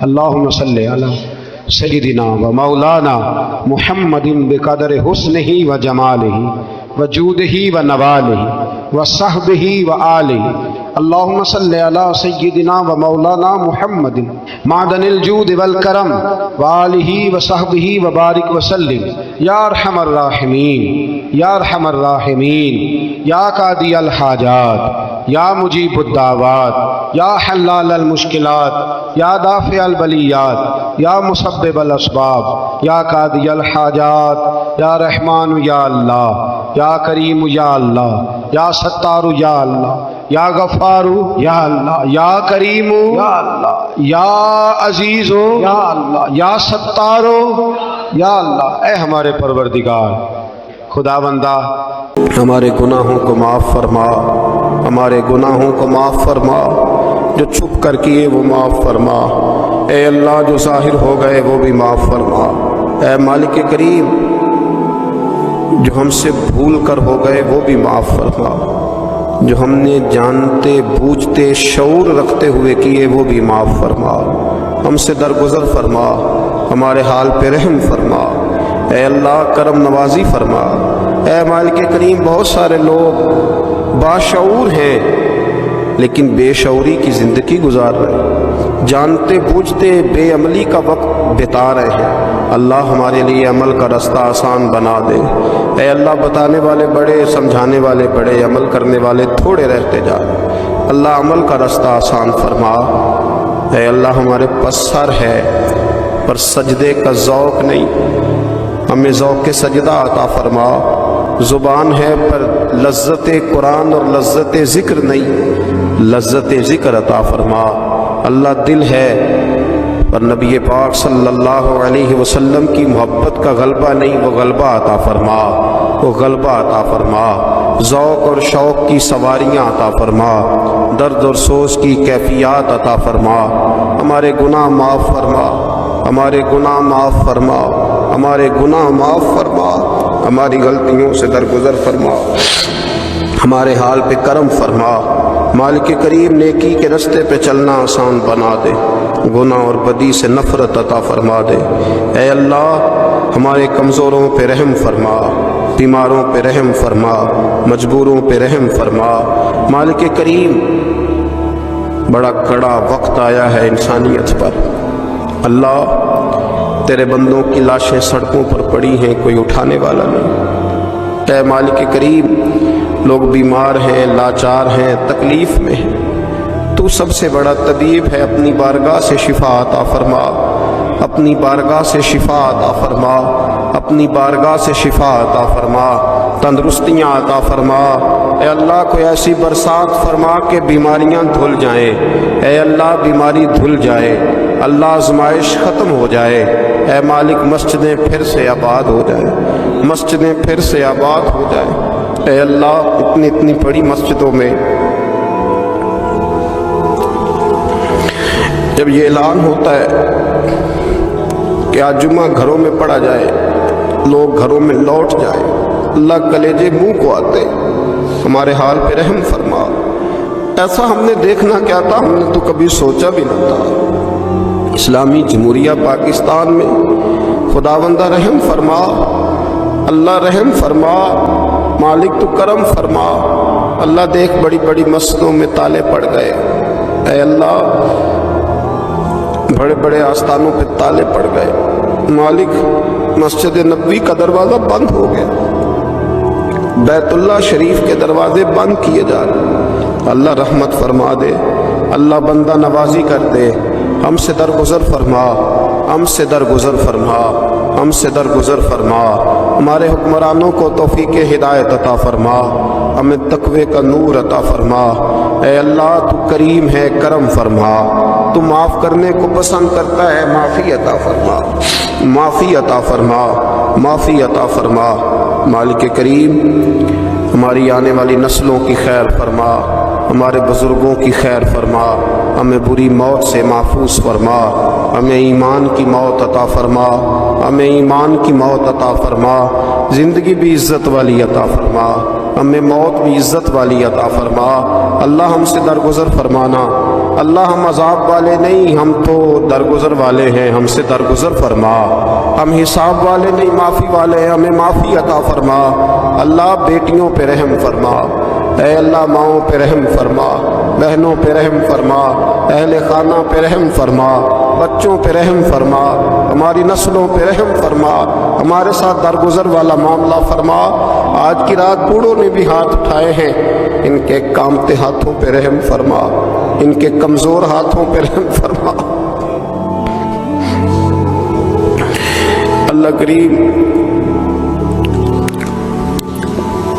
اللہم صلی علی سیدنا و مولانا محمد بقدر حسنہ و جمالہ و جودہ و نوالہ و صحبہ و آلہ۔ اللہم صلی علی سیدنا و مولانا محمد معدن الجود والکرم و آلہ و صحبہ و بارک وسلم یا ارحم الراحمین یا ارحم الراحمین یا قاضی الحاجات یا مجیب الدعوات یا حلال المشکلات یا دافع البلیات یا مسبب الاسباب یا قاضی الحاجات یا رحمان یا اللہ یا کریم یا اللہ یا ستار یا اللہ یا غفار یا اللہ یا کریم یا اللہ یا عزیز یا اللہ یا ستار یا اللہ۔ اے ہمارے پروردگار خدا بندہ ہمارے گناہوں کو معاف فرما، ہمارے گناہوں کو معاف فرما، جو چھپ کر کیے وہ معاف فرما، اے اللہ جو ظاہر ہو گئے وہ بھی معاف فرما، اے مالک کریم جو ہم سے بھول کر ہو گئے وہ بھی معاف فرما، جو ہم نے جانتے بوجھتے شعور رکھتے ہوئے کیے وہ بھی معاف فرما، ہم سے درگزر فرما، ہمارے حال پہ رحم فرما، اے اللہ کرم نوازی فرما۔ اے مالک کریم بہت سارے لوگ باشعور ہیں لیکن بے شعوری کی زندگی گزار رہے، جانتے بوجھتے بے عملی کا وقت بتا رہے ہیں، اللہ ہمارے لیے عمل کا رستہ آسان بنا دے۔ اے اللہ بتانے والے بڑے، سمجھانے والے بڑے، عمل کرنے والے تھوڑے رہتے جا رہے، اللہ عمل کا رستہ آسان فرما۔ اے اللہ ہمارے پاس سر ہے پر سجدے کا ذوق نہیں، ہمیں ذوق سجدہ عطا فرما، زبان ہے پر لذت قرآن اور لذت ذکر نہیں، لذت ذکر عطا فرما۔ اللہ دل ہے پر نبی پاک صلی اللہ علیہ وسلم کی محبت کا غلبہ نہیں، وہ غلبہ عطا فرما، وہ غلبہ عطا فرما۔ ذوق اور شوق کی سواریاں عطا فرما، درد اور سوز کی کیفیات عطا فرما، ہمارے گناہ معاف فرما، ہمارے گناہ معاف فرما، ہمارے گناہ معاف فرما، ہماری غلطیوں سے درگزر فرما، ہمارے حال پہ کرم فرما۔ مالک کریم نیکی کے رستے پہ چلنا آسان بنا دے، گناہ اور بدی سے نفرت عطا فرما دے۔ اے اللہ ہمارے کمزوروں پہ رحم فرما، بیماروں پہ رحم فرما، مجبوروں پہ رحم فرما۔ مالک کریم بڑا کڑا وقت آیا ہے انسانیت پر، اللہ تیرے بندوں کی لاشیں سڑکوں پر پڑی ہیں، کوئی اٹھانے والا نہیں۔ اے مالک کریم لوگ بیمار ہیں، لاچار ہیں، تکلیف میں ہیں، تو سب سے بڑا طبیب ہے، اپنی بارگاہ سے شفا عطا فرما، اپنی بارگاہ سے شفا عطا فرما، اپنی بارگاہ سے شفا عطا فرما، تندرستیاں عطا فرما۔ اے اللہ کوئی ایسی برسات فرما کہ بیماریاں دھل جائیں، اے اللہ بیماری دھل جائے، اللہ آزمائش ختم ہو جائے۔ اے مالک مسجدیں پھر سے آباد ہو جائیں، مسجدیں پھر سے آباد ہو جائیں۔ اے اللہ اتنی بڑی مسجدوں میں جب یہ اعلان ہوتا ہے کہ آج جمعہ گھروں میں پڑھا جائے، لوگ گھروں میں لوٹ جائیں، اللہ کلیجے منہ کو آتے، ہمارے حال پہ رحم فرما۔ ایسا ہم نے دیکھنا کیا تھا، ہم نے تو کبھی سوچا بھی نہ تھا۔ اسلامی جمہوریہ پاکستان میں خداوندہ رحم فرما، اللہ رحم فرما، مالک تو کرم فرما۔ اللہ دیکھ بڑی بڑی مسجدوں میں تالے پڑ گئے، اے اللہ بڑے بڑے آستانوں پہ تالے پڑ گئے، مالک مسجد نبوی کا دروازہ بند ہو گیا، بیت اللہ شریف کے دروازے بند کیے جا رہے، اللہ رحمت فرما دے، اللہ بندہ نوازی کر دے، ہم سے درگزر فرما، ہم سے درگزر فرما، ہم سے درگزر فرما۔ ہمارے حکمرانوں کو توفیق ہدایت عطا فرما، ہمیں تقوی کا نور عطا فرما۔ اے اللہ تو کریم ہے، کرم فرما، تو معاف کرنے کو پسند کرتا ہے، معافی عطا فرما، معافی عطا فرما، معافی عطا فرما۔ مالک کریم ہماری آنے والی نسلوں کی خیر فرما، ہمارے بزرگوں کی خیر فرما، ہمیں بری موت سے محفوظ فرما، ہمیں ایمان کی موت عطا فرما، ہمیں ایمان کی موت عطا فرما، زندگی بھی عزت والی عطا فرما، ہمیں موت بھی عزت والی عطا فرما۔ اللہ ہم سے درگزر فرمانا، اللہ ہم عذاب والے نہیں، ہم تو درگزر والے ہیں، ہم سے درگزر فرما۔ ہم حساب والے نہیں، معافی والے ہیں، ہمیں معافی عطا فرما۔ اللہ بیٹیوں پہ رحم فرما، اے اللہ ماؤں پہ رحم فرما، بہنوں پہ رحم فرما، اہل خانہ پہ رحم فرما، بچوں پہ رحم فرما، ہماری نسلوں پہ رحم فرما، ہمارے ساتھ درگزر والا معاملہ فرما۔ آج کی رات بوڑھوں نے بھی ہاتھ اٹھائے ہیں، ان کے کامتے ہاتھوں پہ رحم فرما، ان کے کمزور ہاتھوں پہ رحم فرما۔ اللہ کریم،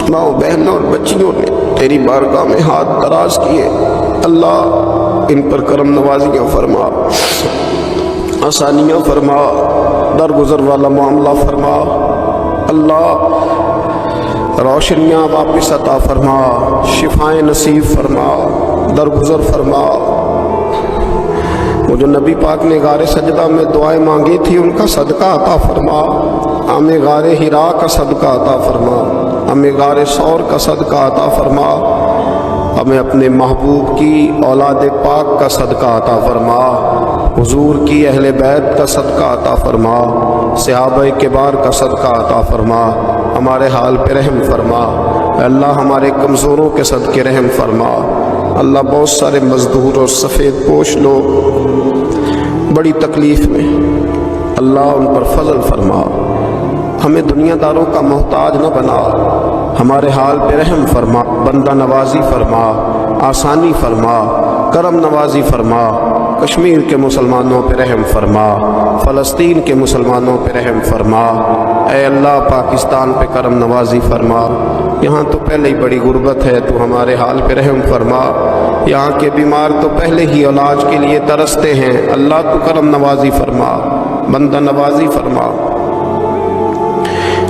ماؤں بہنوں اور بچیوں نے تیری بارگاہ میں ہاتھ دراز کیے، اللہ ان پر کرم نوازیاں فرما، آسانیاں فرما، درگزر والا معاملہ فرما۔ اللہ روشنیاں واپس عطا فرما، شفائیں نصیب فرما، درگزر فرما۔ وہ جو نبی پاک نے غار سجدہ میں دعائیں مانگی تھی ان کا صدقہ عطا فرما، ہمیں غار حرا کا صدقہ عطا فرما، ہمیں غار ثور کا صدقہ عطا فرما، ہمیں اپنے محبوب کی اولاد پاک کا صدقہ عطا فرما، حضور کی اہل بیت کا صدقہ عطا فرما، صحابہ کبار کا صدقہ عطا فرما، ہمارے حال پہ رحم فرما۔ اے اللہ ہمارے کمزوروں کے صدقے رحم فرما۔ اللہ بہت سارے مزدور اور سفید پوش لوگ بڑی تکلیف میں، اللہ ان پر فضل فرما، ہمیں دنیا داروں کا محتاج نہ بنا، ہمارے حال پہ رحم فرما، بندہ نوازی فرما، آسانی فرما، کرم نوازی فرما۔ کشمیر کے مسلمانوں پہ رحم فرما، فلسطین کے مسلمانوں پہ رحم فرما۔ اے اللہ پاکستان پہ کرم نوازی فرما، یہاں تو پہلے ہی بڑی غربت ہے، تو ہمارے حال پہ رحم فرما۔ یہاں کے بیمار تو پہلے ہی علاج کے لیے ترستے ہیں، اللہ تو کرم نوازی فرما، بندہ نوازی فرما۔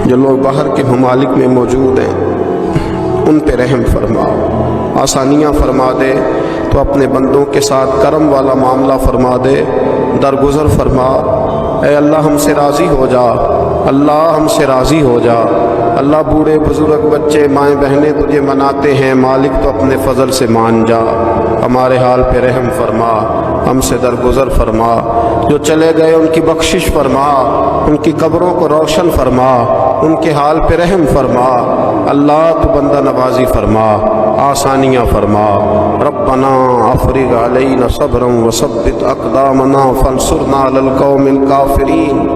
جو لوگ باہر کے ممالک میں موجود ہیں ان پہ رحم فرما، آسانیاں فرما دے، تو اپنے بندوں کے ساتھ کرم والا معاملہ فرما دے، درگزر فرما۔ اے اللہ ہم سے راضی ہو جا، اللہ ہم سے راضی ہو جا۔ اللہ بوڑھے بزرگ بچے مائیں بہنیں تجھے مناتے ہیں، مالک تو اپنے فضل سے مان جا، ہمارے حال پہ رحم فرما، ہم سے درگزر فرما۔ جو چلے گئے ان کی بخشش فرما، ان کی قبروں کو روشن فرما، ان کے حال پہ رحم فرما۔ اللہ تو بندہ نوازی فرما، آسانیاں فرما۔ ربنا افرغ علینا صبرا وثبت اقدامنا فانصرنا علی القوم الکافرین۔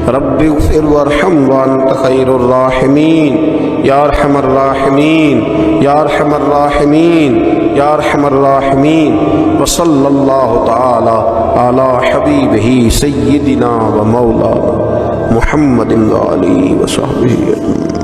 رب اغفر وارحم وانت خیر الراحمین، یا ارحم الراحمین، یا ارحم الراحمین، یا ارحم الراحمین۔ وصلی اللہ تعالی علی حبیبہ سیدنا و مولانا محمد علیہ وصحبہ۔